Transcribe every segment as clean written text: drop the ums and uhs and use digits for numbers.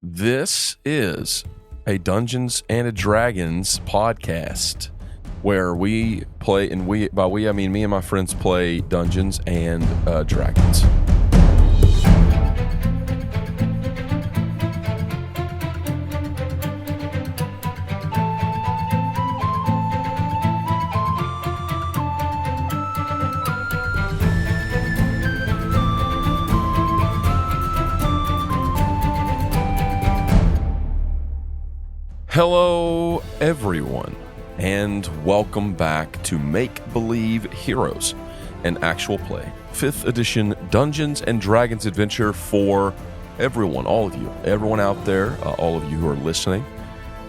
This is a Dungeons and Dragons podcast where we play, and by we I mean me and my friends play Dungeons and Dragons. Hello, everyone, and welcome back to Make Believe Heroes, an actual play, 5th edition Dungeons and Dragons adventure for everyone, all of you, everyone out there, all of you who are listening,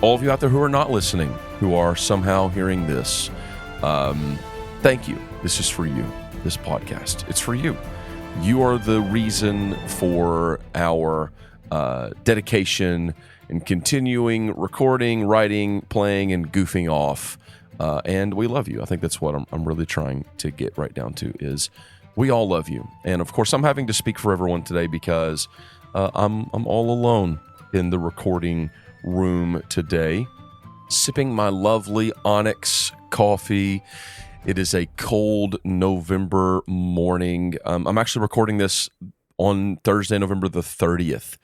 all of you out there who are not listening, who are somehow hearing this. Thank you. This is for you, this podcast. It's for you. You are the reason for our dedication and continuing recording, writing, playing, and goofing off. And we love you. I think that's what I'm really trying to get right down to is we all love you. And of course, I'm having to speak for everyone today because I'm all alone in the recording room today, sipping my lovely Onyx coffee. It is a cold November morning. I'm actually recording this on Thursday, November the 30th.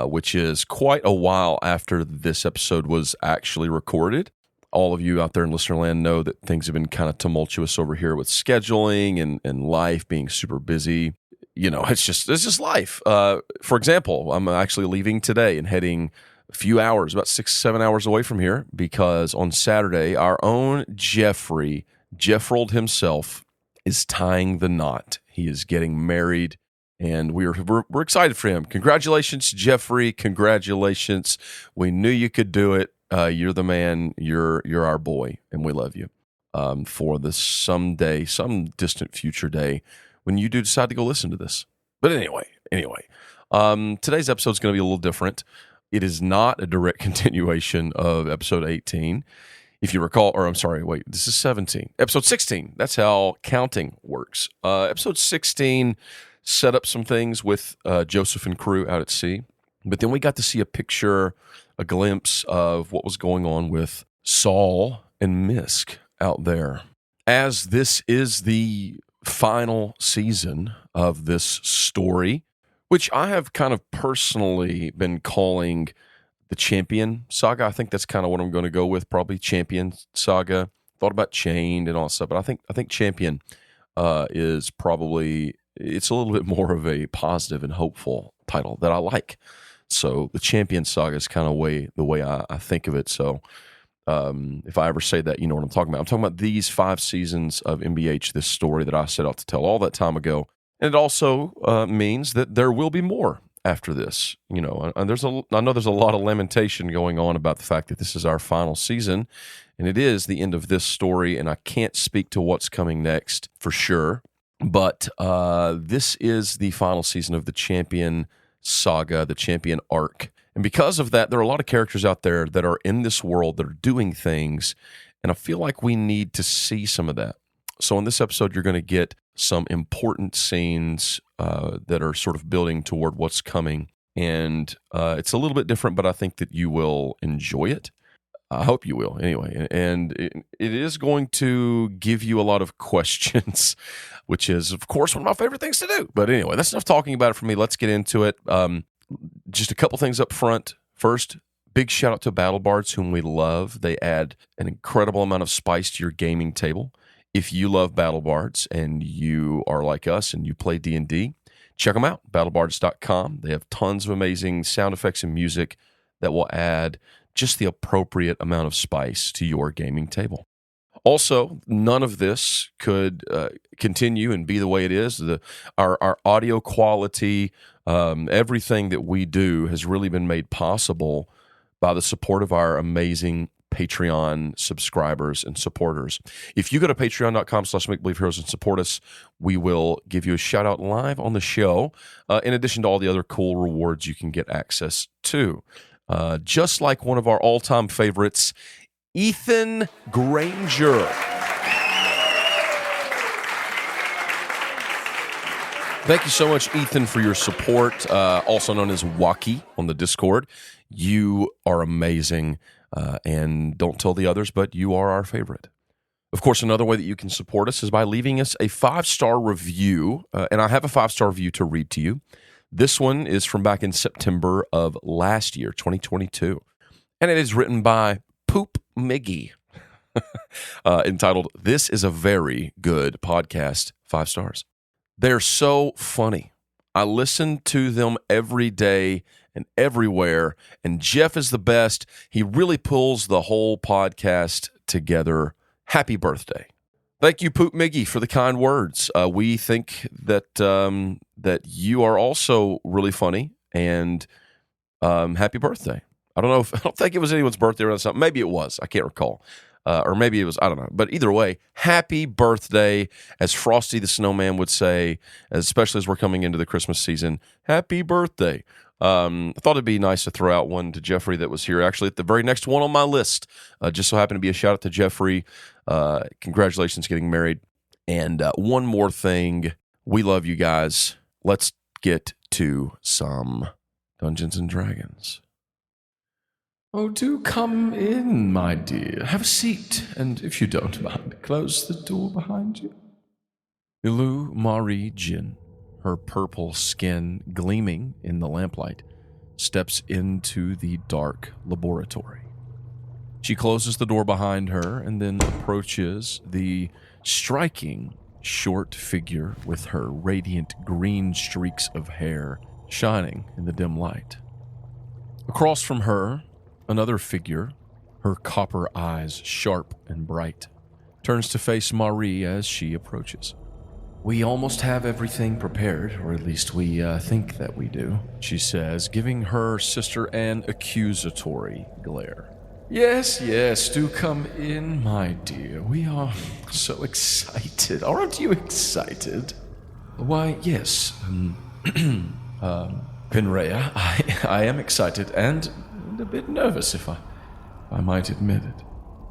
Which is quite a while after this episode was actually recorded. All of you out there in listener land know that things have been kind of tumultuous over here with scheduling and life being super busy. You know, it's just life. For example, I'm actually leaving today and heading a few hours, about 6-7 hours away from here, because on Saturday, our own Jeffrey, Jeffrold himself, is tying the knot. He is getting married. And we're excited for him. Congratulations, Jeffrey. Congratulations. We knew you could do it. You're the man. You're our boy, and we love you. For this someday, some distant future day, when you do decide to go listen to this. But anyway, today's episode is going to be a little different. It is not a direct continuation of episode 18. If you recall, or I'm sorry, wait, this is 17. Episode 16. That's how counting works. Episode 16 set up some things with Joseph and crew out at sea. But then we got to see a picture, a glimpse of what was going on with Saul and Misk out there. As this is the final season of this story, which I have kind of personally been calling the Champion Saga. I think that's kind of what I'm going to go with, probably Champion Saga. Thought about Chained and all that stuff, but I think Champion is probably... it's a little bit more of a positive and hopeful title that I like. So the Champion Saga is kind of the way I think of it. So if I ever say that, you know what I'm talking about. I'm talking about these 5 seasons of MBH, this story that I set out to tell all that time ago. And it also means that there will be more after this. You know, and I know there's a lot of lamentation going on about the fact that this is our final season, and it is the end of this story, and I can't speak to what's coming next for sure. But this is the final season of the Champion Saga, the Champion arc. And because of that, there are a lot of characters out there that are in this world that are doing things, and I feel like we need to see some of that. So in this episode, you're going to get some important scenes that are sort of building toward what's coming. And it's a little bit different, but I think that you will enjoy it. I hope you will, anyway. And it is going to give you a lot of questions, which is, of course, one of my favorite things to do. But anyway, that's enough talking about it for me. Let's get into it. Just a couple things up front. First, big shout out to Battle Bards, whom we love. They add an incredible amount of spice to your gaming table. If you love Battle Bards and you are like us and you play D&D, check them out, battlebards.com. They have tons of amazing sound effects and music that will add just the appropriate amount of spice to your gaming table. Also, none of this could continue and be the way it is. Our audio quality, everything that we do has really been made possible by the support of our amazing Patreon subscribers and supporters. If you go to patreon.com/makebelieveheroes and support us, we will give you a shout out live on the show, in addition to all the other cool rewards you can get access to. Just like one of our all-time favorites, Ethan Granger. Thank you so much, Ethan, for your support, also known as Waki on the Discord. You are amazing, and don't tell the others, but you are our favorite. Of course, another way that you can support us is by leaving us a 5-star review, and I have a 5-star review to read to you. This one is from back in September of last year, 2022, and it is written by Poop Miggy, entitled, "This is a very good podcast, 5 stars. They're so funny. I listen to them every day and everywhere, and Jeff is the best. He really pulls the whole podcast together. Happy birthday." Thank you, Poop Miggy, for the kind words. We think that that you are also really funny, and happy birthday. I don't think it was anyone's birthday or something. Maybe it was. I can't recall. Or maybe it was, I don't know. But either way, happy birthday, as Frosty the Snowman would say, especially as we're coming into the Christmas season. Happy birthday. I thought it'd be nice to throw out one to Jeffrey that was here, actually, at the very next one on my list. Just so happened to be a shout out to Jeffrey. Congratulations getting married. And one more thing. We love you guys. Let's get to some Dungeons and Dragons. Oh, do come in, my dear. Have a seat, and if you don't mind, close the door behind you. Ilu Mari Jin, her purple skin gleaming in the lamplight, steps into the dark laboratory. She closes the door behind her and then approaches the striking short figure with her radiant green streaks of hair shining in the dim light. Across from her, another figure, her copper eyes sharp and bright, turns to face Marie as she approaches. "We almost have everything prepared, or at least we think that we do," she says, giving her sister an accusatory glare. Yes, do come in, my dear. We are so excited. Aren't you excited?" "Why, yes, Pinrea, I am excited and a bit nervous, if I might admit it."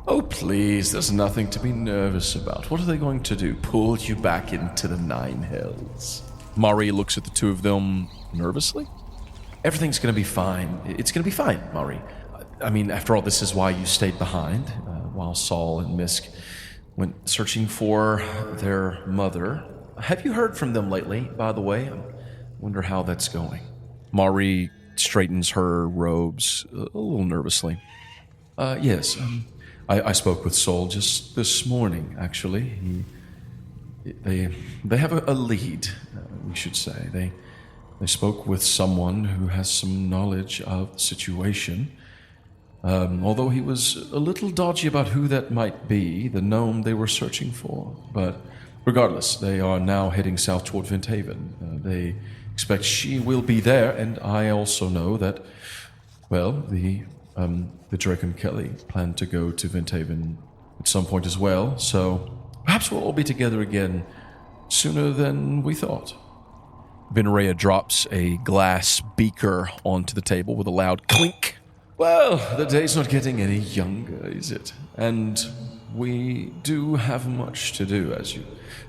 "Oh, please, there's nothing to be nervous about. What are they going to do, pull you back into the 9 hells?" Mari looks at the two of them nervously. "Everything's going to be fine. It's going to be fine, Mari. I mean, after all, this is why you stayed behind, while Saul and Misk went searching for their mother. Have you heard from them lately, by the way? I wonder how that's going." Mari straightens her robes a little nervously. Yes, I spoke with Saul just this morning, actually. They have a lead, we should say. They spoke with someone who has some knowledge of the situation. Although he was a little dodgy about who that might be, the gnome they were searching for. But regardless, they are now heading south toward Venthaven. They expect she will be there, and I also know that, well, the Drake Kelly plan to go to Venthaven at some point as well, so perhaps we'll all be together again sooner than we thought. Venerea drops a glass beaker onto the table with a loud clink. Well, the day's not getting any younger, is it? And we do have much to do, as you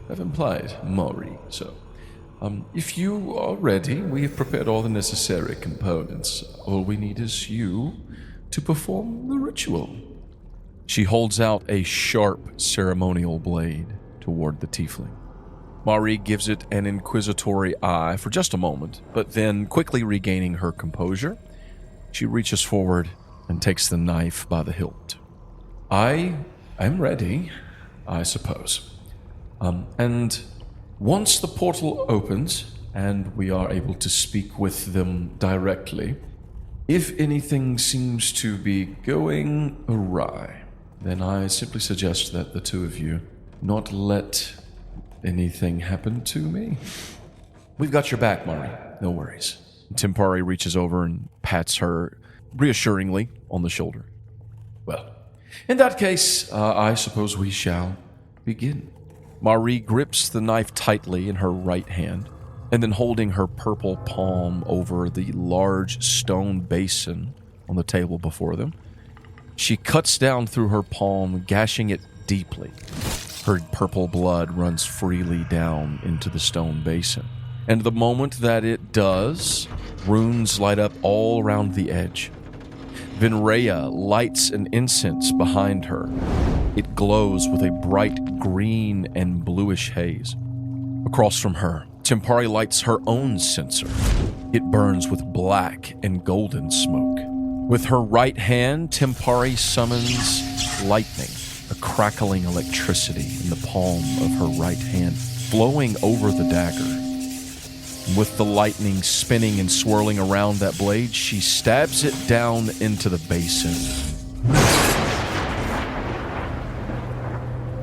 have implied, Maury, so if you are ready, we have prepared all the necessary components. All we need is you to perform the ritual. She holds out a sharp ceremonial blade toward the tiefling. Marie gives it an inquisitory eye for just a moment, but then, quickly regaining her composure, she reaches forward and takes the knife by the hilt. I am ready, I suppose. And once the portal opens and we are able to speak with them directly, if anything seems to be going awry, then I simply suggest that the two of you not let anything happen to me. We've got your back, Mari. No worries. Tempari reaches over and pats her reassuringly on the shoulder. Well, in that case, I suppose we shall begin. Marie grips the knife tightly in her right hand, and then holding her purple palm over the large stone basin on the table before them, she cuts down through her palm, gashing it deeply. Her purple blood runs freely down into the stone basin. And the moment that it does, runes light up all around the edge. Vinraya lights an incense behind her. It glows with a bright green and bluish haze. Across from her, Tempari lights her own censer. It burns with black and golden smoke. With her right hand, Tempari summons lightning, a crackling electricity in the palm of her right hand, flowing over the dagger. With the lightning spinning and swirling around that blade, she stabs it down into the basin.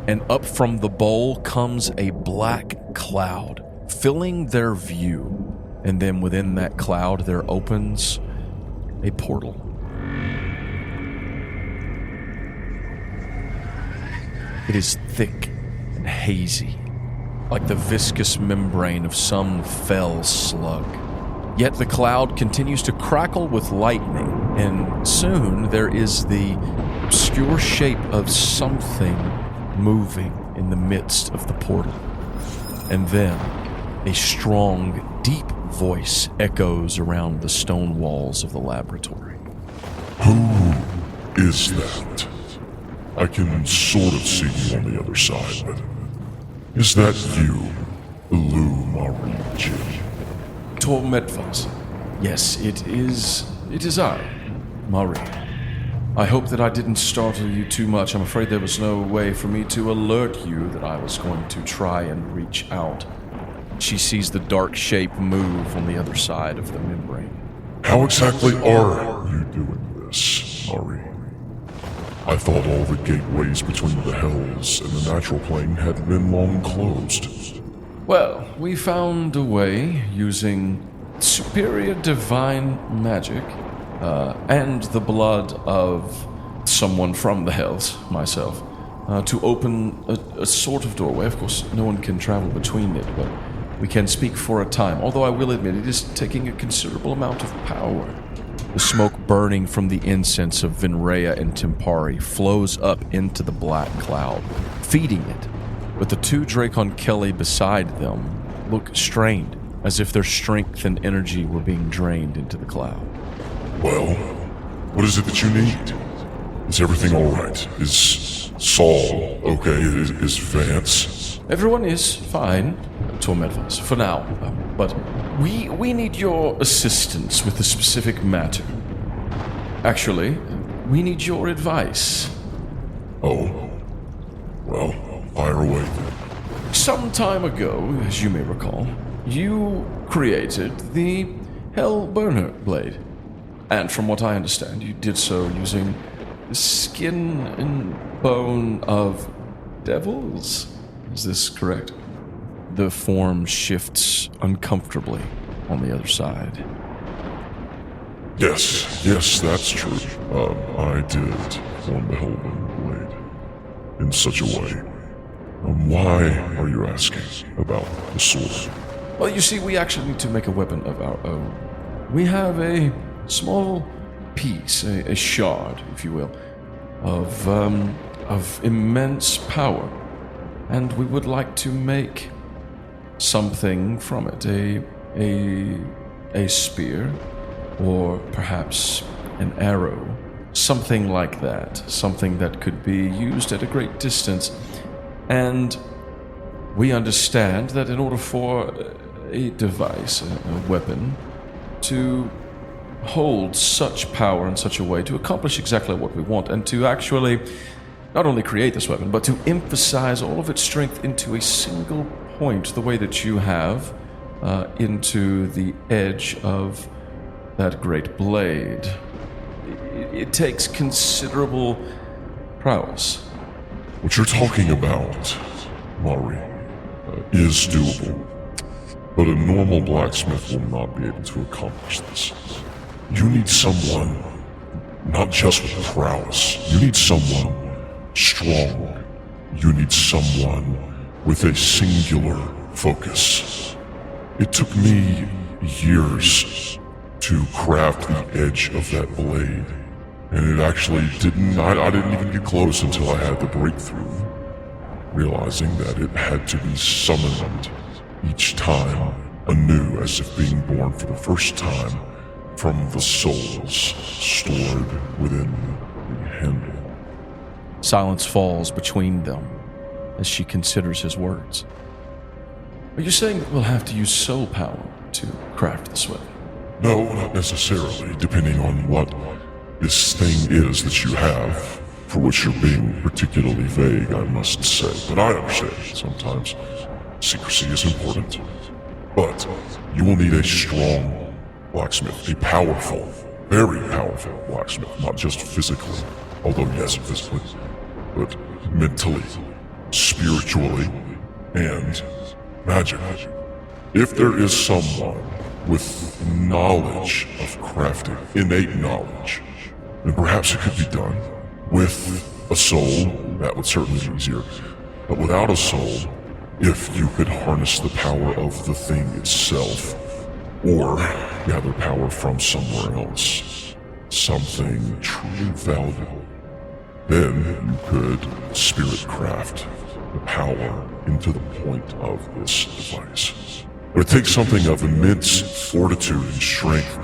And up from the bowl comes a black cloud, filling their view. And then within that cloud, there opens a portal. It is thick and hazy, like the viscous membrane of some fell slug. Yet the cloud continues to crackle with lightning, and soon there is the obscure shape of something moving in the midst of the portal. And then a strong, deep voice echoes around the stone walls of the laboratory. Who is that? I can sort of see you on the other side, but is that you, Illumariji? Tormedvas. Yes, it is I, Mari. I hope that I didn't startle you too much. I'm afraid there was no way for me to alert you that I was going to try and reach out. She sees the dark shape move on the other side of the membrane. How exactly are you doing this, Mari? I thought all the gateways between the hells and the natural plane had been long closed. Well, we found a way using superior divine magic and the blood of someone from the hells, myself, to open a sort of doorway. Of course, no one can travel between it, but we can speak for a time, although I will admit it is taking a considerable amount of power. The smoke burning from the incense of Vinraya and Tempari flows up into the black cloud, feeding it. But the two Dracon Kelly beside them look strained, as if their strength and energy were being drained into the cloud. Well, what is it that you need? Is everything all right? Is Saul okay? Is Vance? Everyone is fine, Tormedvas, for now. But we need your assistance with a specific matter. Actually, we need your advice. Oh. Well, fire away then. Some time ago, as you may recall, you created the Hellburner blade. And from what I understand, you did so using the skin and bone of devils. Is this correct? The form shifts uncomfortably on the other side. Yes, that's true. I did form the Hellburner blade in such a way. Why are you asking about the sword? Well, you see, we actually need to make a weapon of our own. We have a small piece, a shard, if you will, of immense power, and we would like to make something from it, a spear, or perhaps an arrow, something like that, something that could be used at a great distance. And we understand that in order for a device, a weapon, to hold such power in such a way to accomplish exactly what we want, and to actually not only create this weapon, but to emphasize all of its strength into a single point, the way that you have into the edge of that great blade. It takes considerable prowess. What you're talking about, Mari, is doable. But a normal blacksmith will not be able to accomplish this. You need someone, not just with prowess. You need someone strong. You need someone with a singular focus. It took me years to craft the edge of that blade. And it actually I didn't even get close until I had the breakthrough, realizing that it had to be summoned each time anew as if being born for the first time from the souls stored within the handle. Silence falls between them as she considers his words. Are you saying that we'll have to use soul power to craft this weapon? No, not necessarily, depending on what this thing is that you have, for which you're being particularly vague, I must say. But I understand sometimes secrecy is important. But you will need a strong blacksmith, a powerful, very powerful blacksmith, not just physically, although yes, physically, but mentally, spiritually, and magically. If there is someone with knowledge of crafting, innate knowledge, then perhaps it could be done with a soul. That would certainly be easier. But without a soul, if you could harness the power of the thing itself, or gather power from somewhere else, something truly valuable, then you could spirit craft the power into the point of this device. But it takes something of immense fortitude and strength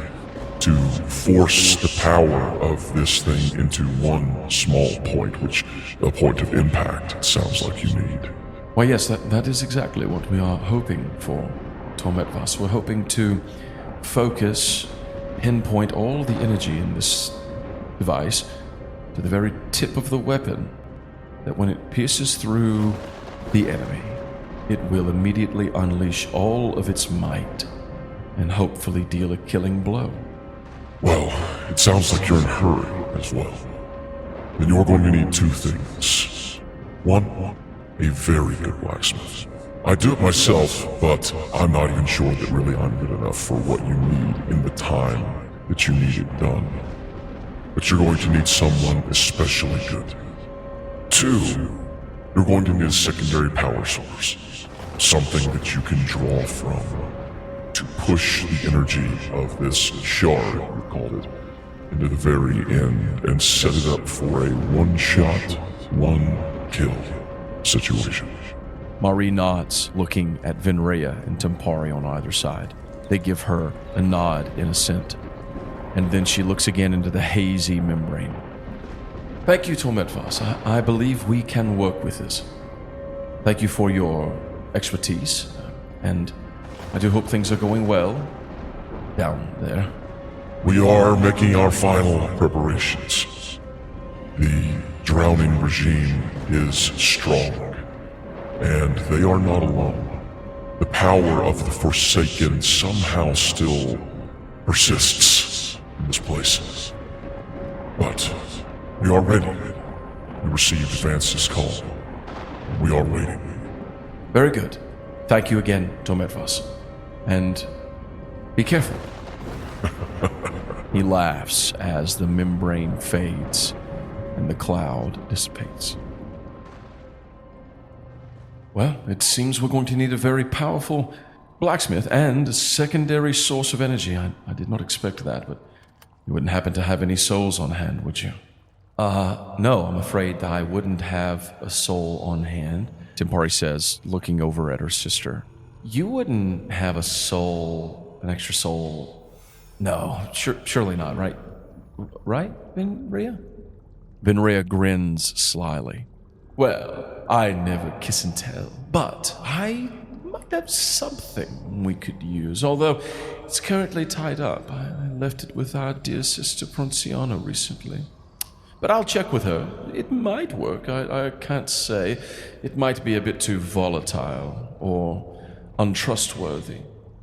to force the power of this thing into one small point, which a point of impact it sounds like you need. Why, yes, that is exactly what we are hoping for, Tormetvas. We're hoping to focus, pinpoint all the energy in this device to the very tip of the weapon, that when it pierces through the enemy, it will immediately unleash all of its might and hopefully deal a killing blow. Well, it sounds like you're in a hurry as well. Then you're going to need two things. One, a very good blacksmith. I do it myself, but I'm not even sure that really I'm good enough for what you need in the time that you need it done. But you're going to need someone especially good. Two, you're going to need a secondary power source. Something that you can draw from to push the energy of this shard, we called it, into the very end and set it up for a one-shot, one-kill situation. Marie nods, looking at Venrea and Tempari on either side. They give her a nod in assent, and then she looks again into the hazy membrane. Thank you, Tormetvas. I believe we can work with this. Thank you for your expertise, and I do hope things are going well down there. We are making our final preparations. The drowning regime is strong, and they are not alone. The power of the Forsaken somehow still persists in this place. But we are ready. We received Vance's call. We are waiting. Very good. Thank you again, Tormetvas. And be careful. He laughs as the membrane fades and the cloud dissipates. Well, it seems we're going to need a very powerful blacksmith and a secondary source of energy. I did not expect that, but you wouldn't happen to have any souls on hand, would you? No, I'm afraid I wouldn't have a soul on hand, Tempari says, looking over at her sister. You wouldn't have a soul, an extra soul? No, surely not, right? Right, Venrea? Venrea grins slyly. Well, I never kiss and tell, but I might have something we could use, although it's currently tied up. I left it with our dear sister Pronciano recently. But I'll check with her. It might work, I can't say. It might be a bit too volatile or untrustworthy.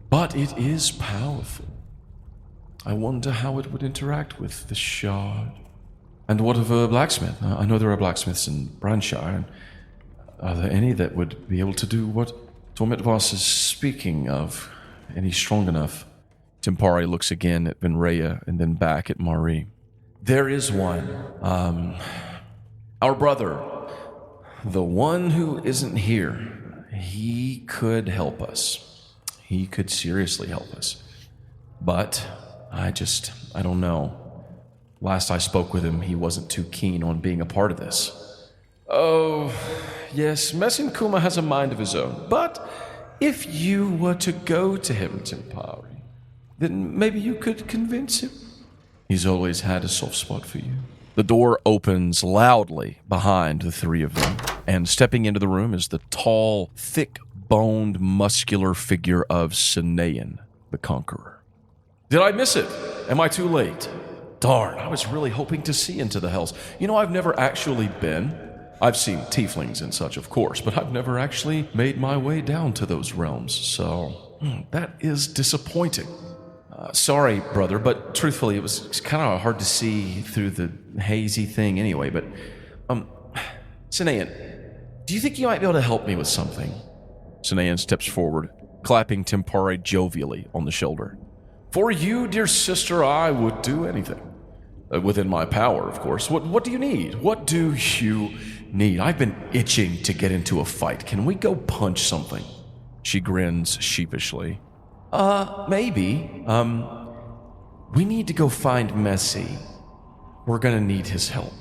But it is powerful. I wonder how it would interact with the shard. And what of a blacksmith? I know there are blacksmiths in Branshire, and are there any that would be able to do what Tormetvas is speaking of? Any strong enough? Tempari looks again at Venrea and then back at Marie. There is one. Our brother, the one who isn't here, he could help us. He could seriously help us. But I don't know. Last I spoke with him, he wasn't too keen on being a part of this. Oh, yes, Messin Kuma has a mind of his own, but If you were to go to him, Tempari, then maybe you could convince him. He's always had a soft spot for you. The door opens loudly behind the three of them, and stepping into the room is the tall, thick-boned, muscular figure of Sinayan, the Conqueror. Did I miss it? Am I too late? Darn, I was really hoping to see into the hells. You know, I've never actually been. I've seen tieflings and such, of course, but I've never actually made my way down to those realms, so that is disappointing. Sorry, brother, but truthfully, it was kind of hard to see through the hazy thing anyway, but, Sinayan, do you think you might be able to help me with something? Sinayan steps forward, clapping Tempari jovially on the shoulder. For you, dear sister, I would do anything. Within my power, of course. What do you need? What do you need? I've been itching to get into a fight. Can we go punch something? She grins sheepishly. Maybe. We need to go find Messi. We're gonna need his help.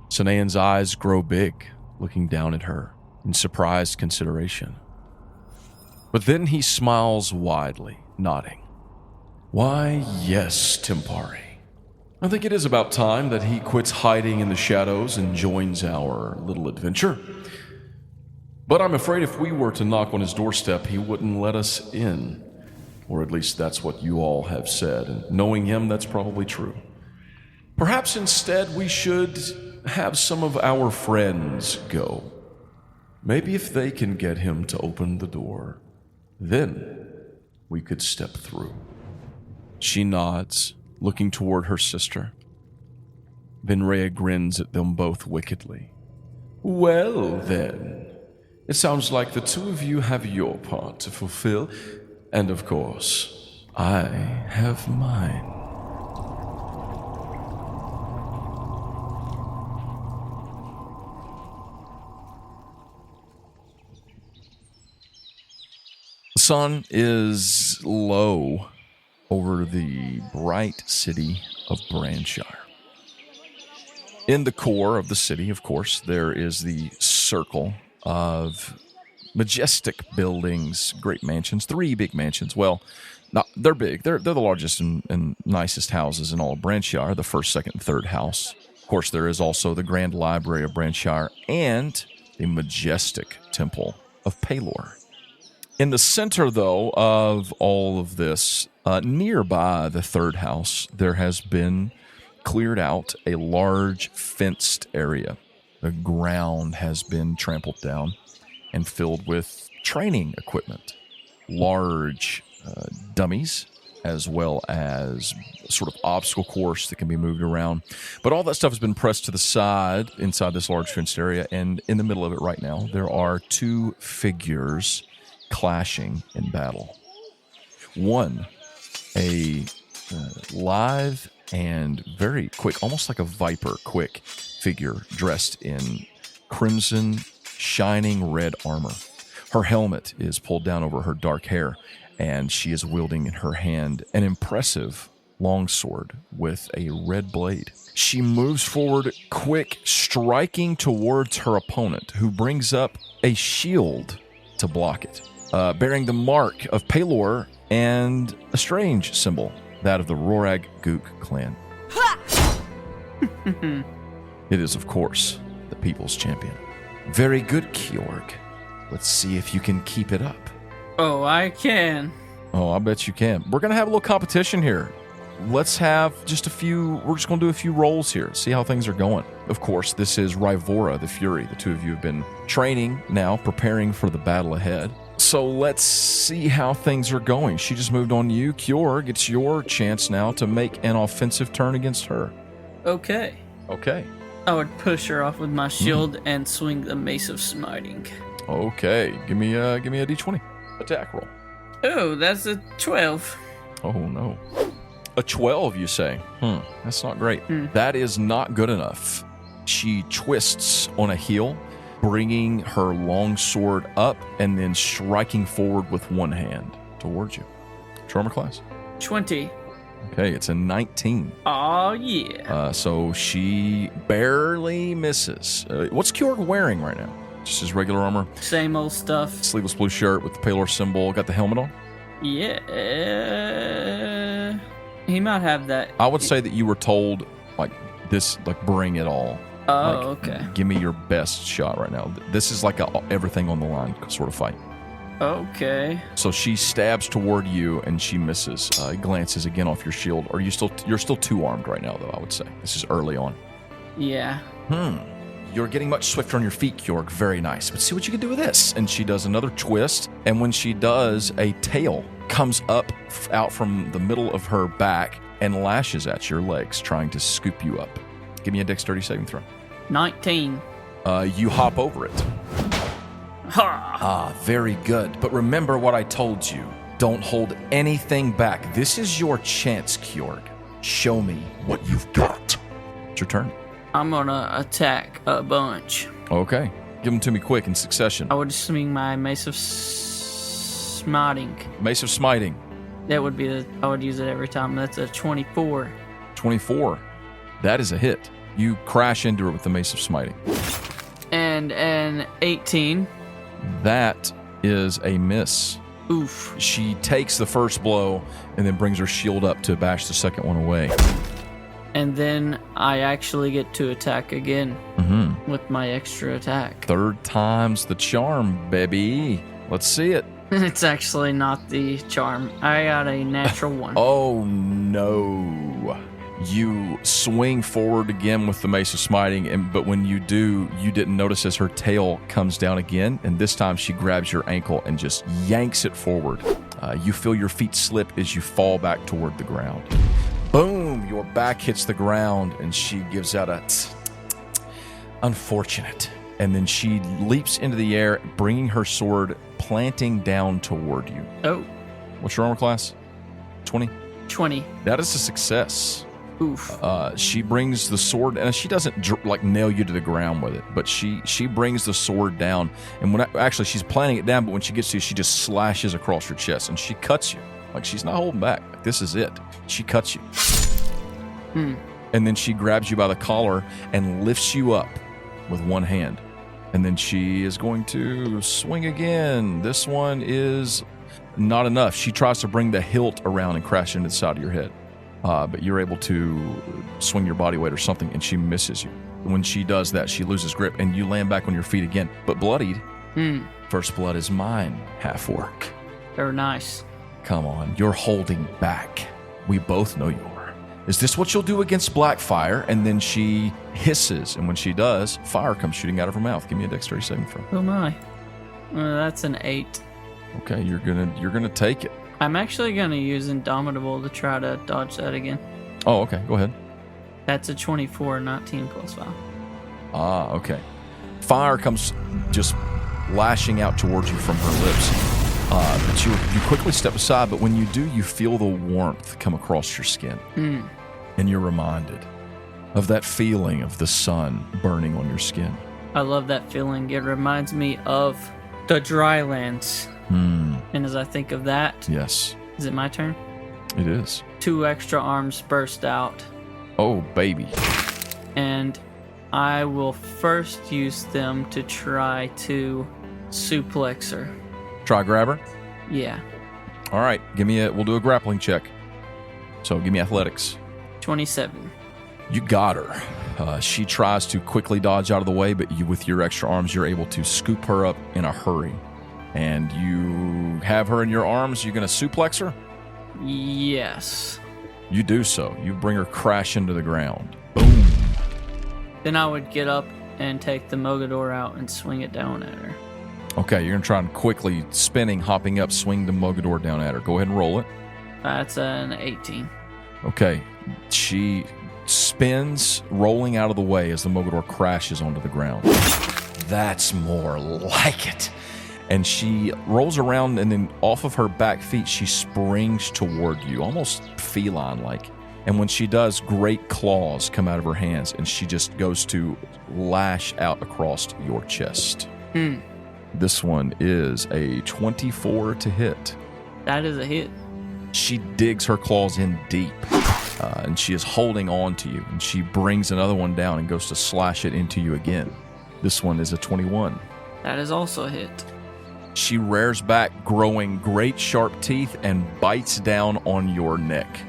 Sinayan's eyes grow big, looking down at her in surprised consideration. But then he smiles widely, nodding. Why, yes, Tempari. I think it is about time that he quits hiding in the shadows and joins our little adventure. But I'm afraid if we were to knock on his doorstep, he wouldn't let us in. Or at least that's what you all have said, and knowing him, that's probably true. Perhaps instead we should have some of our friends go. Maybe if they can get him to open the door, then we could step through. She nods, looking toward her sister. Venraya grins at them both wickedly. Well, then, it sounds like the two of you have your part to fulfill, and of course, I have mine. The sun is low over the bright city of Branshire. In the core of the city, of course, there is the circle of majestic buildings, great mansions, 3 big mansions. Well, they're big. They're the largest and nicest houses in all of Branshire, the first, second, and third house. Of course, there is also the Grand Library of Branshire and the majestic Temple of Pelor. In the center, though, of all of this, nearby the third house, there has been cleared out a large fenced area. The ground has been trampled down and filled with training equipment, large dummies, as well as a sort of obstacle course that can be moved around. But all that stuff has been pressed to the side inside this large fenced area, and in the middle of it right now, there are 2 figures clashing in battle. One, a lithe and very quick, almost like a viper quick figure dressed in crimson, shining red armor. Her helmet is pulled down over her dark hair, and she is wielding in her hand an impressive longsword with a red blade. She moves forward quick, striking towards her opponent, who brings up a shield to block it, bearing the mark of Pelor and a strange symbol, that of the Rorag Gook clan. It is, of course, the People's Champion. Very good, Kjorg. Let's see if you can keep it up. Oh, I can. Oh, I bet you can. We're going to have a little competition here. Let's have we're just going to do a few rolls here, see how things are going. Of course, this is Rivora the Fury. The two of you have been training now, preparing for the battle ahead. So let's see how things are going. She just moved on you. Kjorg, it's your chance now to make an offensive turn against her. Okay. Okay. I would push her off with my shield and swing the Mace of Smiting. Okay. Give me a d20 attack roll. Oh, that's a 12. Oh, no. A 12, you say? That's not great. That is not good enough. She twists on a heel, bringing her long sword up and then striking forward with one hand towards you. Trauma class? 20. Okay, it's a 19. Oh yeah. So she barely misses. What's Kjorg wearing right now? Just his regular armor. Same old stuff. Sleeveless blue shirt with the Palor symbol. Got the helmet on. Yeah. He might have that. I would say that you were told, like, this, like, bring it all. Oh, Like, okay. Give me your best shot right now. This is like a everything on the line sort of fight. Okay. So she stabs toward you and she misses. Glances again off your shield. You're still two armed right now, though, I would say. This is early on. Yeah. You're getting much swifter on your feet, Kjorg. Very nice. But see what you can do with this. And she does another twist. And when she does, a tail comes up out from the middle of her back and lashes at your legs, trying to scoop you up. Give me a dexterity saving throw. 19. You hop over it. Ha! Ah, very good. But remember what I told you. Don't hold anything back. This is your chance, Kjorg. Show me what you've got. It's your turn. I'm gonna attack a bunch. Okay. Give them to me quick in succession. I would swing my Mace of Smiting. Mace of Smiting. That would be I would use it every time. That's a 24. 24. That is a hit. You crash into her with the Mace of Smiting. And an 18. That is a miss. Oof. She takes the first blow and then brings her shield up to bash the second one away. And then I actually get to attack again with my extra attack. Third time's the charm, baby. Let's see it. It's actually not the charm. I got a natural one. Oh, no. You swing forward again with the Mace of Smiting, but when you do, you didn't notice as her tail comes down again, and this time she grabs your ankle and just yanks it forward. You feel your feet slip as you fall back toward the ground. Boom! Your back hits the ground, and she gives out a unfortunate. And then she leaps into the air, bringing her sword, planting down toward you. Oh. What's your armor class? 20? 20. That is a success. Oof. She brings the sword, and she doesn't like nail you to the ground with it, but she brings the sword down, and actually she's planting it down, but when she gets to you, she just slashes across your chest, and she cuts you. Like, she's not holding back. Like, this is it. She cuts you. And then she grabs you by the collar and lifts you up with one hand. And then she is going to swing again. This one is not enough. She tries to bring the hilt around and crash into the side of your head. But you're able to swing your body weight or something, and she misses you. When she does that, she loses grip, and you land back on your feet again, but bloodied. First blood is mine, half-orc. They're nice. Come on, you're holding back. We both know you are. Is this what you'll do against Blackfire? And then she hisses, and when she does, fire comes shooting out of her mouth. Give me a dexterity saving throw. Oh my. That's an 8. Okay, you're gonna take it. I'm actually gonna use Indomitable to try to dodge that again. Oh, okay, go ahead. That's a 24, 19 plus 5. Ah, okay. Fire comes just lashing out towards you from her lips. But you quickly step aside, but when you do, you feel the warmth come across your skin. And you're reminded of that feeling of the sun burning on your skin. I love that feeling. It reminds me of the Drylands. And as I think of that, Yes, is it my turn? it is. 2 extra arms burst out, Oh, baby. and I will first use them to try to suplex her. Try grab her. Yeah. All right, we'll do a grappling check. So give me athletics. 27. You got her. She tries to quickly dodge out of the way, but you, with your extra arms, you're able to scoop her up in a hurry. And you have her in your arms. You're going to suplex her? Yes. You do so. You bring her crash into the ground. Boom. Then I would get up and take the Mogador out and swing it down at her. Okay, you're going to try and quickly, hopping up, swing the Mogador down at her. Go ahead and roll it. That's an 18. Okay. She spins, rolling out of the way as the Mogador crashes onto the ground. That's more like it. And she rolls around, and then off of her back feet, she springs toward you, almost feline-like. And when she does, great claws come out of her hands, and she just goes to lash out across your chest. This one is a 24 to hit. That is a hit. She digs her claws in deep, and she is holding on to you, and she brings another one down and goes to slash it into you again. This one is a 21. That is also a hit. She rears back, growing great sharp teeth, and bites down on your neck.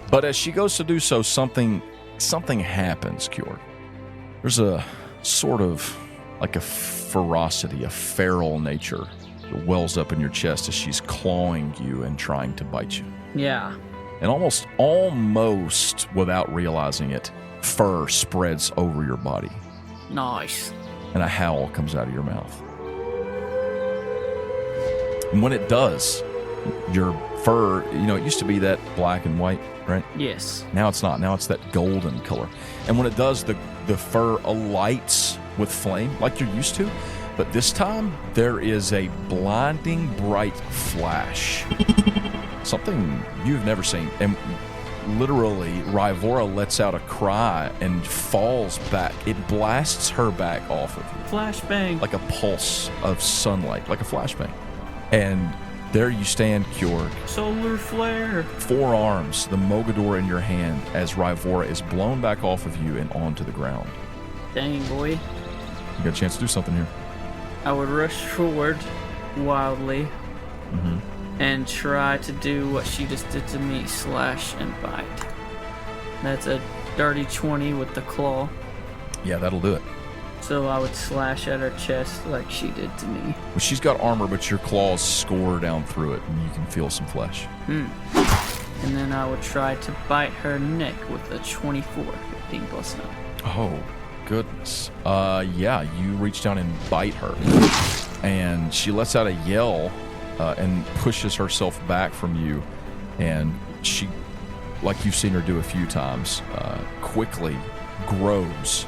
But as she goes to do so, something happens, Kjord. There's a sort of like a ferocity, a feral nature that wells up in your chest as she's clawing you and trying to bite you. Yeah. And almost without realizing it, fur spreads over your body. Nice. And a howl comes out of your mouth. And when it does, your fur, it used to be that black and white, right? Yes. Now it's not. Now it's that golden color. And when it does, the fur alights with flame like you're used to. But this time, there is a blinding bright flash. Something you've never seen. And literally, Ryvora lets out a cry and falls back. It blasts her back off of you. Flashbang. Like a pulse of sunlight, like a flashbang. And there you stand, Kjord. Solar flare. 4 arms, the Mogador in your hand, as Ryvora is blown back off of you and onto the ground. Dang, boy. You got a chance to do something here. I would rush forward wildly and try to do what she just did to me, slash and bite. That's a dirty 20 with the claw. Yeah, that'll do it. So I would slash at her chest like she did to me. Well, she's got armor, but your claws score down through it, and you can feel some flesh. And then I would try to bite her neck with a 24, 15 plus 9. Oh, goodness. Yeah, you reach down and bite her. And she lets out a yell and pushes herself back from you. And she, like you've seen her do a few times, quickly grows.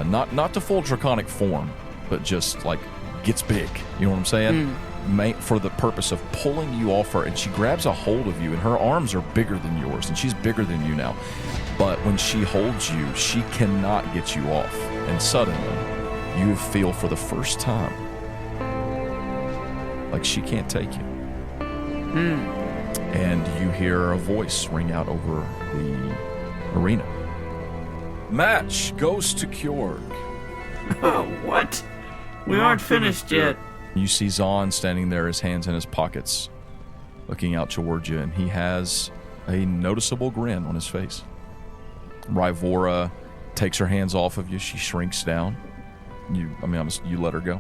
Not to full draconic form, but just like gets big. You know what I'm saying? For the purpose of pulling you off her, and she grabs a hold of you, and her arms are bigger than yours, and she's bigger than you now. But when she holds you, she cannot get you off. And suddenly, you feel for the first time like she can't take you. And you hear a voice ring out over the arena. Match goes to Kjord. Oh, what? We aren't finished yet. You see Zahn standing there, his hands in his pockets, looking out towards you, and he has a noticeable grin on his face. Ryvora takes her hands off of you. She shrinks down. You let her go.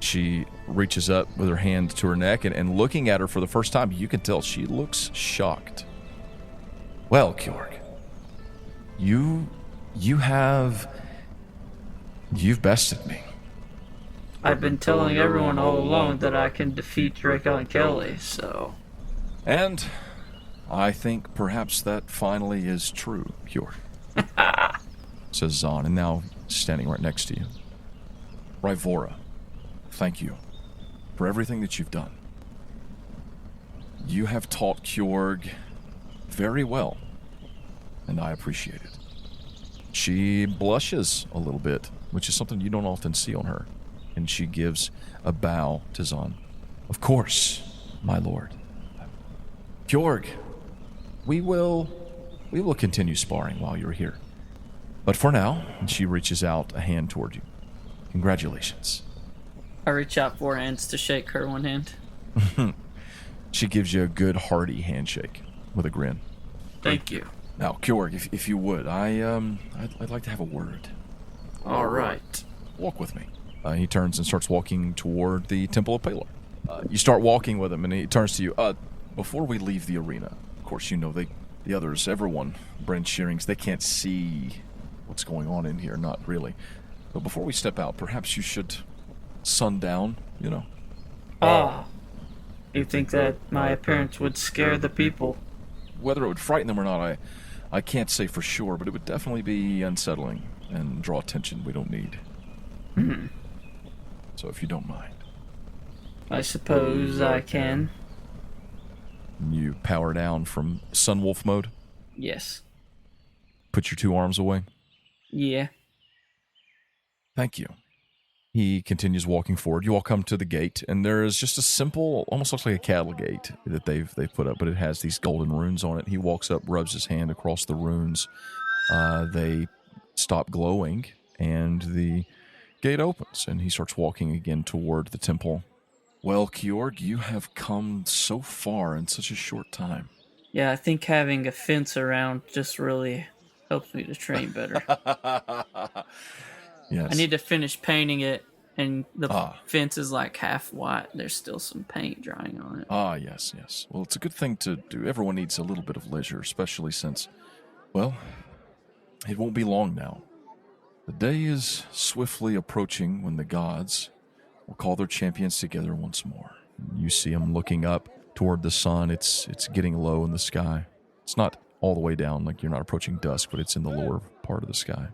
She reaches up with her hand to her neck, and looking at her for the first time, you can tell she looks shocked. Well, Kjord, you've bested me. I've been telling everyone all along that I can defeat Draco and Kelly, so... And I think perhaps that finally is true, Kjord. Says Zahn, and now standing right next to you. Ryvora, thank you for everything that you've done. You have taught Kjord very well, and I appreciate it. She blushes a little bit, which is something you don't often see on her. And she gives a bow to Zahn. Of course, my lord. Kjord, we will continue sparring while you're here. But for now, and she reaches out a hand toward you. Congratulations. I reach out 4 hands to shake her one hand. She gives you a good hearty handshake with a grin. Thank you. Now, Kjord, if you would, I'd like to have a word. All right. Walk with me. He turns and starts walking toward the Temple of Pelor. You start walking with him, and he turns to you. Before we leave the arena, of course, you know, the others, everyone, Brent Shearings, they can't see what's going on in here, not really. But before we step out, perhaps you should sundown, you know. You think that my appearance would scare the people? Whether it would frighten them or not, I can't say for sure, but it would definitely be unsettling and draw attention we don't need. So if you don't mind. I suppose I can. You power down from Sunwolf mode? Yes. Put your 2 arms away? Yeah. Thank you. He continues walking forward. You all come to the gate, and there is just a simple, almost looks like a cattle gate that they've put up, but it has these golden runes on it. He walks up, rubs his hand across the runes. They stop glowing, and the gate opens, and he starts walking again toward the temple. Well, Kjorg, you have come so far in such a short time. Yeah, I think having a fence around just really helps me to train better. Yes. I need to finish painting it, and the Ah. fence is like half white. There's still some paint drying on it. Ah, yes, yes. Well, it's a good thing to do. Everyone needs a little bit of leisure, especially since, well, it won't be long now. The day is swiftly approaching when the gods will call their champions together once more. You see them looking up toward the sun. It's getting low in the sky. It's not all the way down, like you're not approaching dusk, but it's in the lower part of the sky.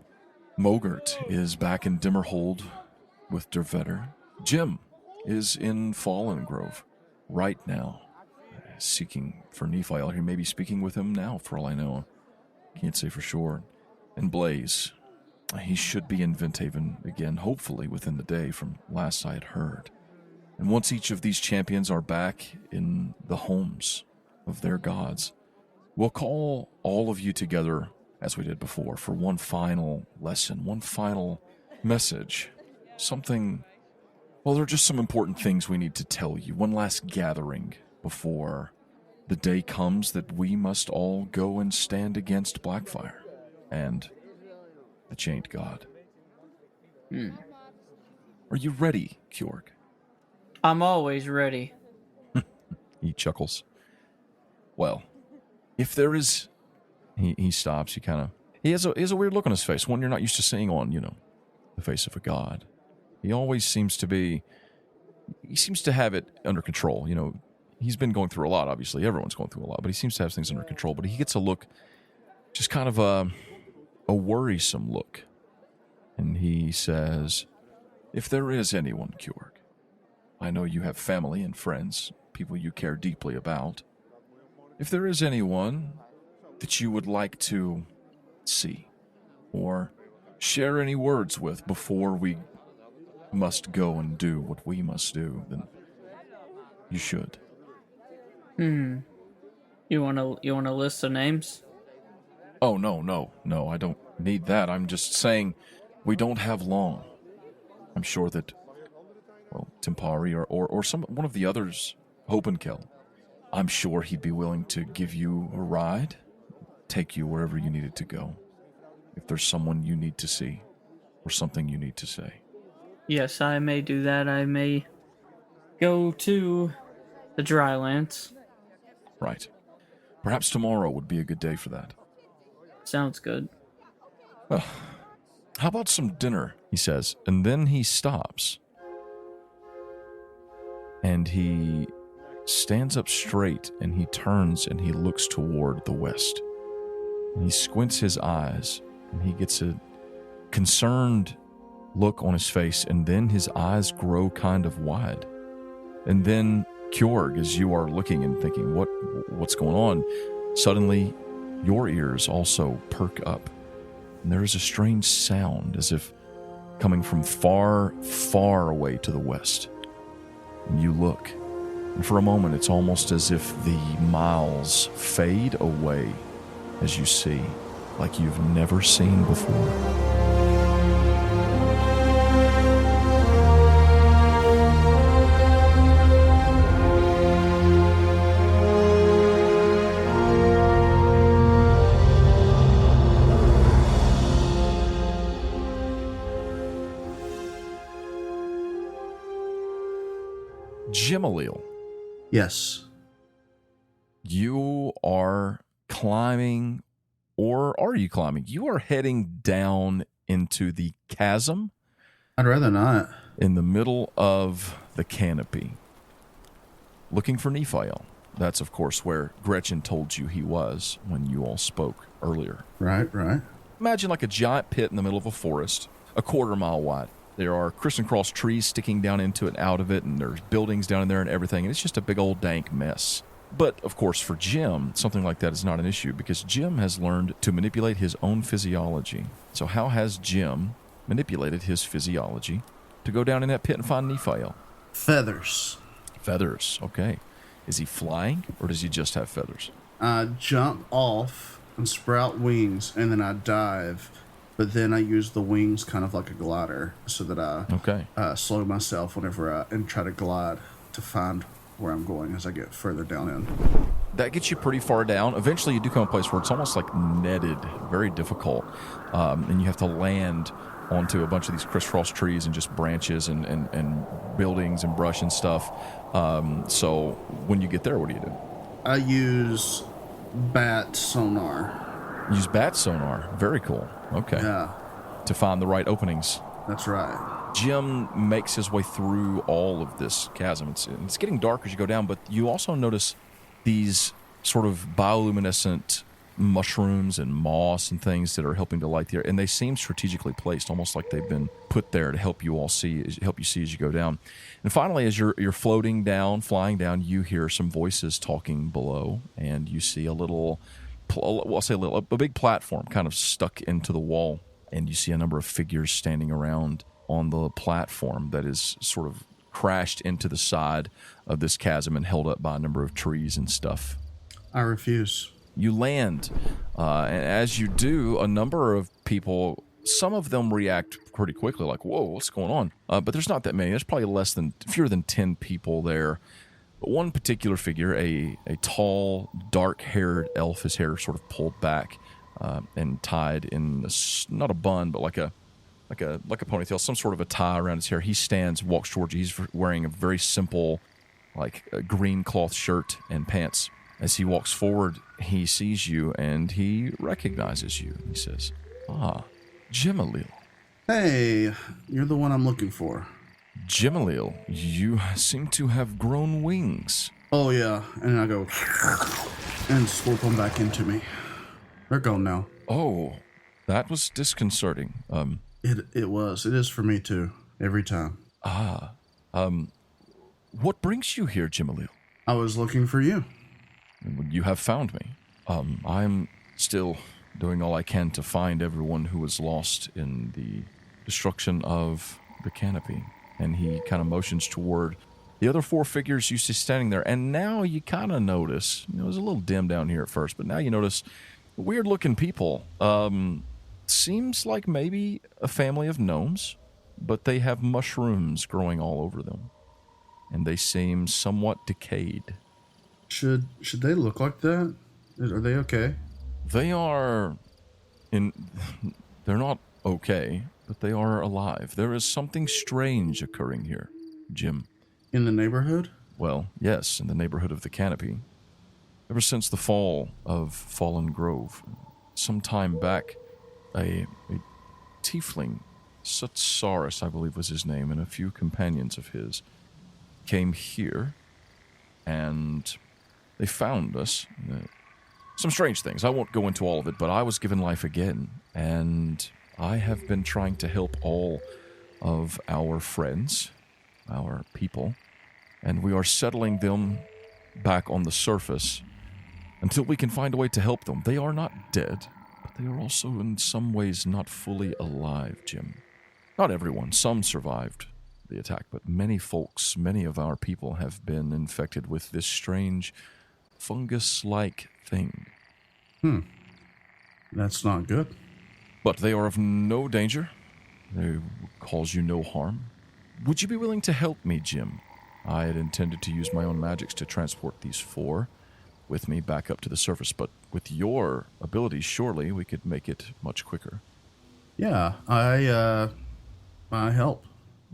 Mogert is back in Dimmerhold with Dervetter. Jim is in Fallen Grove right now, seeking for Nephiel. He may be speaking with him now, for all I know. Can't say for sure. And Blaze, he should be in Venthaven again, hopefully within the day from last I had heard. And once each of these champions are back in the homes of their gods, we'll call all of you together, as we did before, for one final lesson, one final message. Something, well, there are just some important things we need to tell you. One last gathering before the day comes that we must all go and stand against Blackfire and the Chained God. Are you ready, Kjorg? I'm always ready. He chuckles. Well, if there is... He stops. He has a weird look on his face, one you're not used to seeing on, the face of a god. He always seems to be... He seems to have it under control, He's been going through a lot, obviously. Everyone's going through a lot, but he seems to have things under control. But he gets a look, just kind of a worrisome look. And he says, if there is anyone, Kjorg, I know you have family and friends, people you care deeply about. If there is anyone that you would like to see or share any words with before we must go and do what we must do, then you should. You wanna list the names? Oh, no, I don't need that. I'm just saying we don't have long. I'm sure that, well, Timpari or one of the others, Hopenkel, I'm sure he'd be willing to give you a ride, take you wherever you needed to go, if there's someone you need to see or something you need to say. Yes, I may do that. I may go to the Drylands. Right. Perhaps tomorrow would be a good day for that. Sounds good. Well, how about some dinner, he says, and then he stops. And he stands up straight, and he turns, and he looks toward the west. And he squints his eyes, and he gets a concerned look on his face, and then his eyes grow kind of wide. And then, Kjorg, as you are looking and thinking, what's going on, suddenly your ears also perk up. And there is a strange sound, as if coming from far, far away to the west. And you look, and for a moment it's almost as if the miles fade away as you see, like you've never seen before. Jimalil, Yes. you are climbing, or are you climbing? You are heading down into the chasm I'd rather not. in the middle of the canopy, looking for Nephiel. That's, of course, where Gretchen told you he was when you all spoke earlier. Right. Imagine like a giant pit in the middle of a forest, a quarter-mile wide. There are criss-and-cross trees sticking down into it and out of it, and there's buildings down in there and everything, and it's just a big old dank mess. But, of course, for Jim, something like that is not an issue, because Jim has learned to manipulate his own physiology. So how has Jim manipulated his physiology to go down in that pit and find Nephiel? Feathers. Feathers, okay. Is he flying, or does he just have feathers? I jump off and sprout wings, and then I dive but then I use the wings kind of like a glider so that I slow myself whenever and try to glide to find where I'm going as I get further down in. That gets you pretty far down. Eventually, you do come to a place where it's almost like netted, very difficult, and you have to land onto a bunch of these crisscross trees and just branches and buildings and brush and stuff. So when you get there, what do you do? I use bat sonar. Use bat sonar. Very cool. Okay. Yeah, To find the right openings. that's right. Jim makes his way through all of this chasm. It's getting dark as you go down, but you also notice these sort of bioluminescent mushrooms and moss and things that are helping to light the air, and they seem strategically placed, almost like they've been put there to help you see as you go down. And finally, as you're floating down, flying down, you hear some voices talking below, and you see a big platform kind of stuck into the wall, and you see a number of figures standing around on the platform that is sort of crashed into the side of this chasm and held up by a number of trees and stuff. I refuse. You land, and as you do, a number of people, some of them react pretty quickly, like, whoa, what's going on? But there's not that many. There's probably fewer than 10 people there. But one particular figure, a tall, dark-haired elf, his hair sort of pulled back and tied in not a bun, but like a ponytail, some sort of a tie around his hair. He stands, walks towards you. He's wearing a very simple, a green cloth shirt and pants. As he walks forward, he sees you and he recognizes you. He says, Jimalil. Hey, you're the one I'm looking for. Jimalil, you seem to have grown wings. Oh, yeah. And I go and swoop them back into me. They're gone now. Oh, that was disconcerting. It was. It is for me, too. Every time. What brings you here, Jimalil? I was looking for you. You have found me. I'm still doing all I can to find everyone who was lost in the destruction of the canopy. And he kind of motions toward the other four figures you see standing there. And now you kind of notice, it was a little dim down here at first, but now you notice weird-looking people. Seems like maybe a family of gnomes, but they have mushrooms growing all over them. And they seem somewhat decayed. Should they look like that? Are they okay? They're not okay, but they are alive. There is something strange occurring here, Jim. In the neighborhood? Well, yes, in the neighborhood of the canopy. Ever since the fall of Fallen Grove, some time back, a tiefling, Sutsaris, I believe was his name, and a few companions of his, came here, and they found us. Some strange things. I won't go into all of it, but I was given life again, and I have been trying to help all of our friends, our people, and we are settling them back on the surface until we can find a way to help them. They are not dead, but they are also in some ways not fully alive, Jim. Not everyone. Some survived the attack, but many folks, many of our people have been infected with this strange fungus-like thing. That's not good. But they are of no danger. They cause you no harm. Would you be willing to help me, Jim? I had intended to use my own magics to transport these four with me back up to the surface, but with your abilities, surely we could make it much quicker. Yeah, I help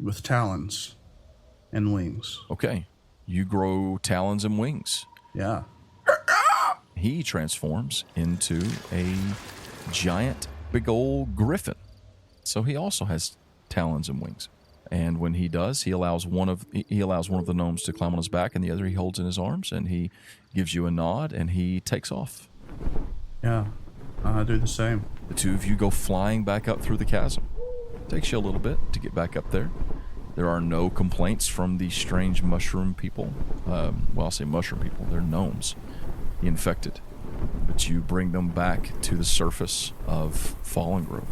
with talons and wings. Okay. You grow talons and wings. Yeah. He transforms into a giant, big old griffin. So he also has talons and wings. And when he does, he allows one of the gnomes to climb on his back, and the other he holds in his arms, and he gives you a nod, and he takes off. Yeah, I do the same. The two of you go flying back up through the chasm. Takes you a little bit to get back up there. There are no complaints from the strange mushroom people. Well, I'll say mushroom people. They're gnomes. The infected. But you bring them back to the surface of Fallen Grove.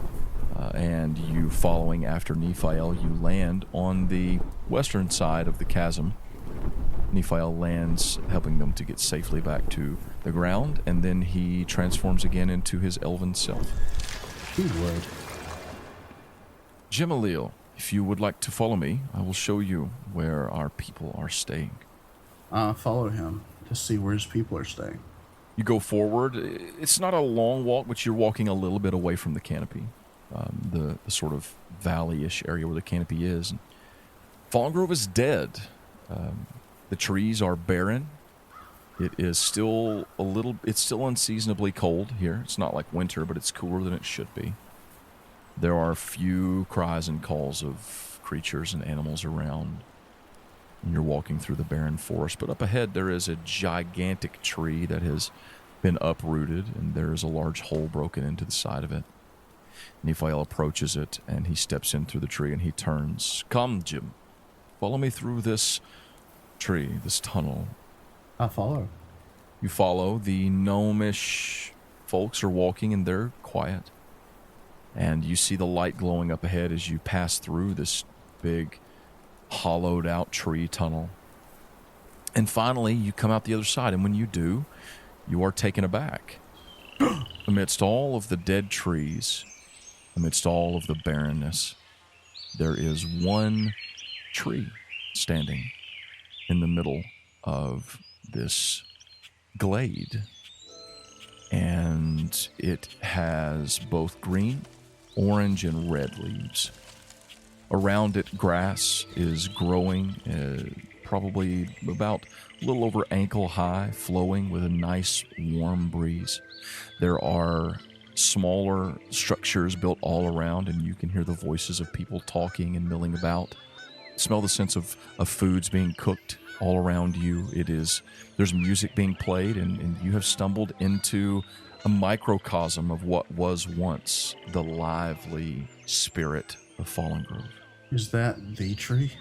And you, following after Nephiel, you land on the western side of the chasm. Nephiel lands, helping them to get safely back to the ground, and then he transforms again into his elven self. He would. Jimalil, if you would like to follow me, I will show you where our people are staying. Follow him to see where his people are staying. You go forward. It's not a long walk, but you're walking a little bit away from the canopy, the sort of valley-ish area where the canopy is. And Fallen Grove is dead. The trees are barren. It is still it's still unseasonably cold here. It's not like winter, but it's cooler than it should be. There are few cries and calls of creatures and animals around. And you're walking through the barren forest, but up ahead there is a gigantic tree that has been uprooted, and there is a large hole broken into the side of it. Nephiel approaches it, and he steps in through the tree, and he turns. Come, Jim. Follow me through this tree, this tunnel. I follow. You follow. The gnomish folks are walking, and they're quiet. And you see the light glowing up ahead as you pass through this big, hollowed-out tree tunnel. And finally, you come out the other side, and when you do, you are taken aback. Amidst all of the dead trees, amidst all of the barrenness, there is one tree standing in the middle of this glade. And it has both green, orange, and red leaves. Around it, grass is growing, probably about a little over ankle high, flowing with a nice warm breeze. There are smaller structures built all around, and you can hear the voices of people talking and milling about. Smell the sense of foods being cooked all around you. There's music being played, and you have stumbled into a microcosm of what was once the lively spirit of Fallen Grove. Is that the tree?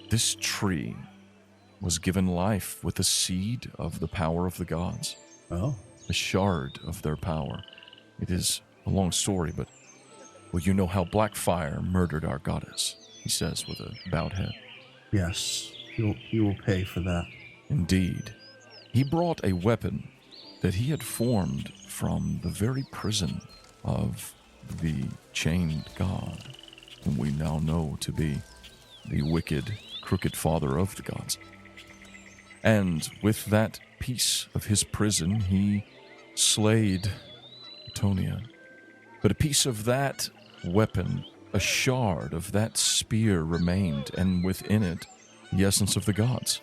This tree was given life with a seed of the power of the gods. Oh. A shard of their power. It is a long story, but well, you know how Blackfire murdered our goddess, he says with a bowed head. Yes, he will pay for that. Indeed. He brought a weapon that he had formed from the very prison of the chained god, whom we now know to be the wicked, crooked father of the gods. And with that piece of his prison, he slayed Atonia. But a piece of that weapon, a shard of that spear remained, and within it, the essence of the gods.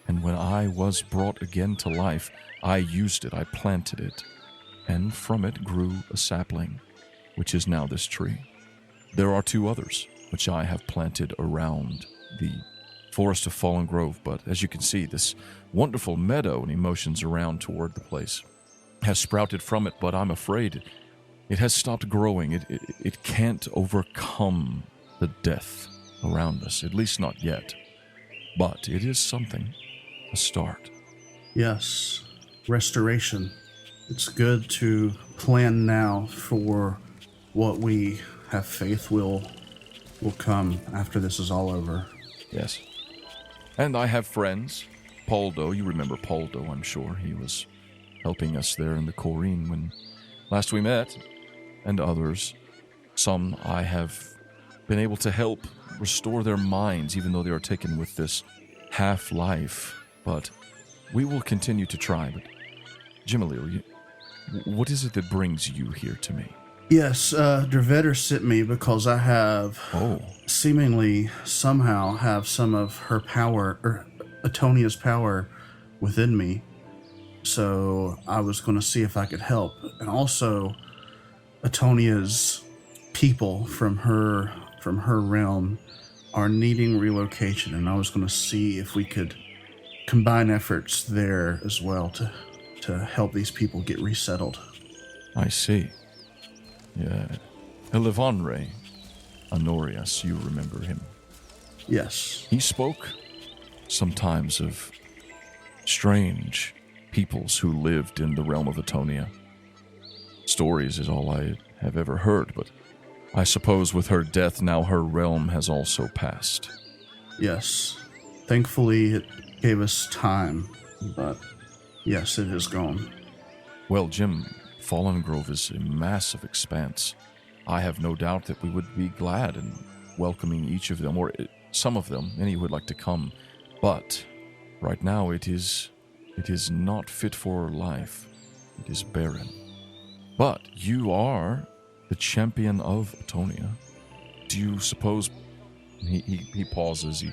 And when I was brought again to life, I used it, I planted it, and from it grew a sapling, which is now this tree. There are two others, which I have planted around the forest of Fallen Grove, but as you can see, this wonderful meadow, and he motions around toward the place, has sprouted from it, but I'm afraid it has stopped growing. It can't overcome the death around us, at least not yet. But it is something, a start. Yes, restoration. It's good to plan now for what we have faith will come after this is all over. Yes. And I have friends. Poldo, you remember Poldo, I'm sure. He was helping us there in the Corrine when last we met, and others. Some I have been able to help restore their minds, even though they are taken with this half-life. But we will continue to try. But Jimalil, what is it that brings you here to me? Yes, Dervetter sent me because I have seemingly somehow have some of her power, or Atonia's power within me. So I was going to see if I could help. And also, Atonia's people from her realm are needing relocation, and I was going to see if we could combine efforts there as well to help these people get resettled. I see. Yeah. Elevonre Honorius, you remember him? Yes. He spoke sometimes of strange peoples who lived in the realm of Atonia. Stories is all I have ever heard, but I suppose with her death now her realm has also passed. Yes. Thankfully it gave us time, but yes, it is gone. Well, Jim, Fallen Grove is a massive expanse. I have no doubt that we would be glad and welcoming each of them, or some of them, any who would like to come. But right now it is not fit for life. It is barren. But you are the champion of Atonia. Do you suppose... He pauses,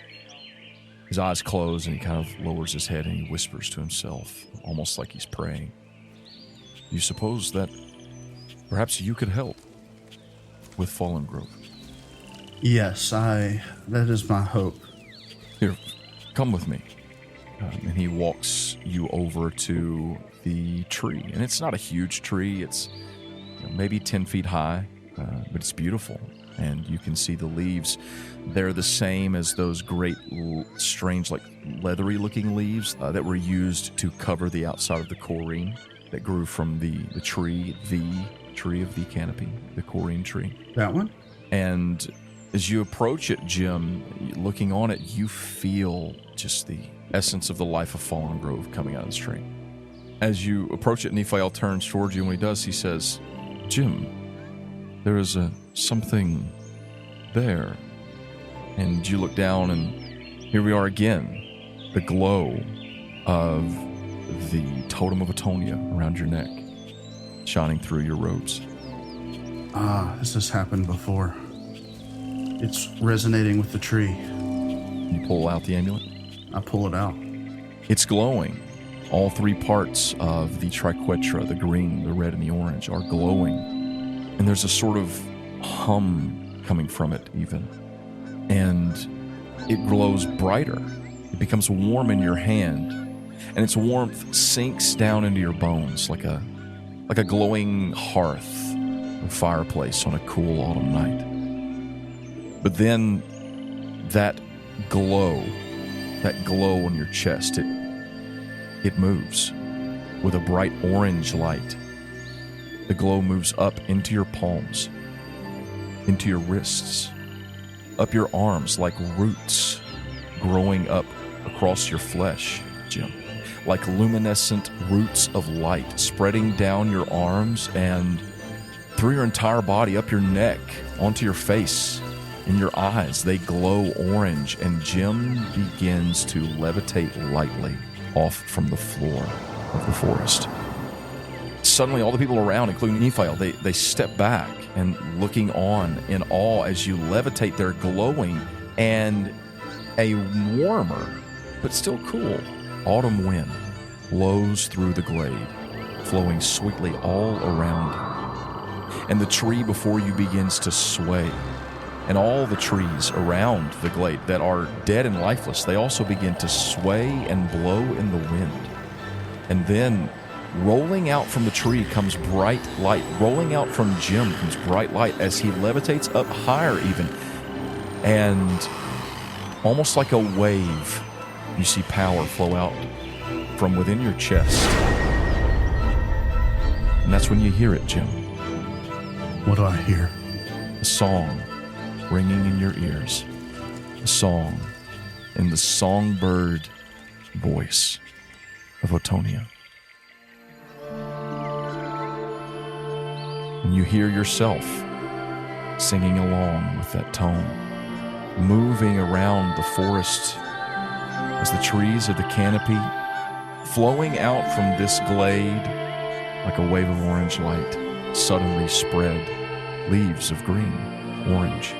his eyes close, and he kind of lowers his head and he whispers to himself, almost like he's praying. Do you suppose that perhaps you could help with Fallen Grove? Yes, that is my hope. Here, come with me. And he walks you over to the tree. And it's not a huge tree. It's maybe 10 feet high, but it's beautiful. And you can see the leaves. They're the same as those great, strange, like leathery looking leaves that were used to cover the outside of the Corrine that grew from the tree of the canopy, the Corrine tree. That one? And as you approach it, Jim, looking on it, you feel just the essence of the life of Fallen Grove coming out of this tree. As you approach it, Nephiel turns towards you, and when he does, he says, Jim, there is something there. And you look down, and here we are again, the glow of the totem of Atonia around your neck, shining through your robes. This has happened before. It's resonating with the tree. You pull out the amulet? I pull it out. It's glowing. All three parts of the triquetra, the green, the red, and the orange, are glowing. And there's a sort of hum coming from it even. And it glows brighter. It becomes warm in your hand. And its warmth sinks down into your bones like a glowing hearth or fireplace on a cool autumn night. But then that glow on your chest, it moves with a bright orange light. The glow moves up into your palms, into your wrists, up your arms like roots growing up across your flesh, Jim. Like luminescent roots of light spreading down your arms and through your entire body, up your neck, onto your face. In your eyes, they glow orange, and Jim begins to levitate lightly off from the floor of the forest. Suddenly, all the people around, including Nephiel, they step back and looking on in awe as you levitate. They're glowing, and a warmer, but still cool, autumn wind blows through the glade, flowing sweetly all around you. And the tree before you begins to sway. And all the trees around the glade that are dead and lifeless, they also begin to sway and blow in the wind. And then, rolling out from the tree comes bright light. Rolling out from Jim comes bright light as he levitates up higher even. And almost like a wave, you see power flow out from within your chest. And that's when you hear it, Jim. What do I hear? A song ringing in your ears, a song in the songbird voice of Atonia. And you hear yourself singing along with that tone, moving around the forest as the trees of the canopy, flowing out from this glade like a wave of orange light, suddenly spread leaves of green, orange,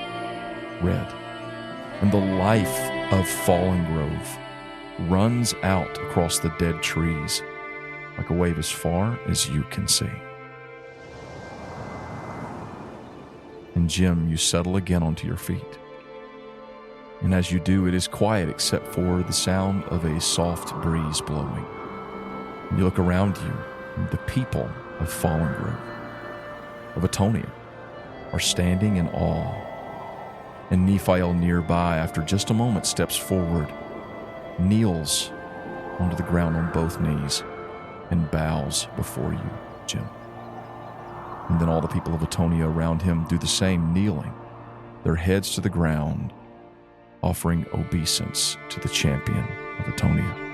red, and the life of Fallen Grove runs out across the dead trees like a wave as far as you can see. And Jim, you settle again onto your feet. And as you do, it is quiet except for the sound of a soft breeze blowing. And you look around you, and the people of Fallen Grove, of Atonia, are standing in awe. And Nephiel nearby, after just a moment, steps forward, kneels onto the ground on both knees, and bows before you, Jim. And then all the people of Atonia around him do the same, kneeling, their heads to the ground, offering obeisance to the champion of Atonia.